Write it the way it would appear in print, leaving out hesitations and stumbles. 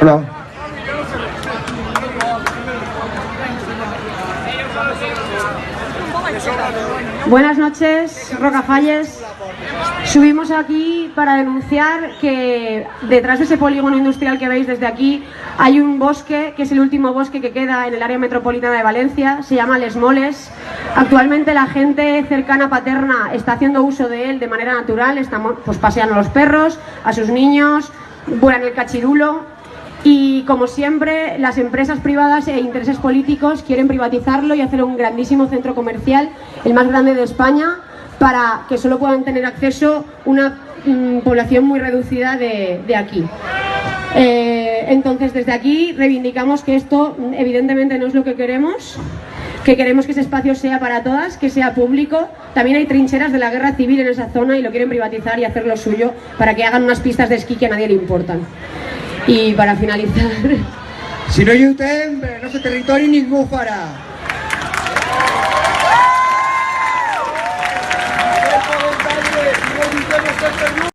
Hola. Buenas noches, Rocafalles. Subimos aquí para denunciar que detrás de ese polígono industrial que veis desde aquí hay un bosque, que es el último bosque que queda en el área metropolitana de Valencia, se llama Les Moles. Actualmente la gente cercana a Paterna está haciendo uso de él de manera natural, estamos pues paseando a los perros, a sus niños, vuelan el cachirulo. Y como siempre, las empresas privadas e intereses políticos quieren privatizarlo y hacer un grandísimo centro comercial, el más grande de España, para que solo puedan tener acceso una población muy reducida de aquí. Entonces, desde aquí reivindicamos que esto evidentemente no es lo que queremos que ese espacio sea para todas, que sea público. También hay trincheras de la guerra civil en esa zona y lo quieren privatizar y hacer lo suyo para que hagan unas pistas de esquí que a nadie le importan. I per a finalitzar... Si no lluitem, el nostre territori ningú farà.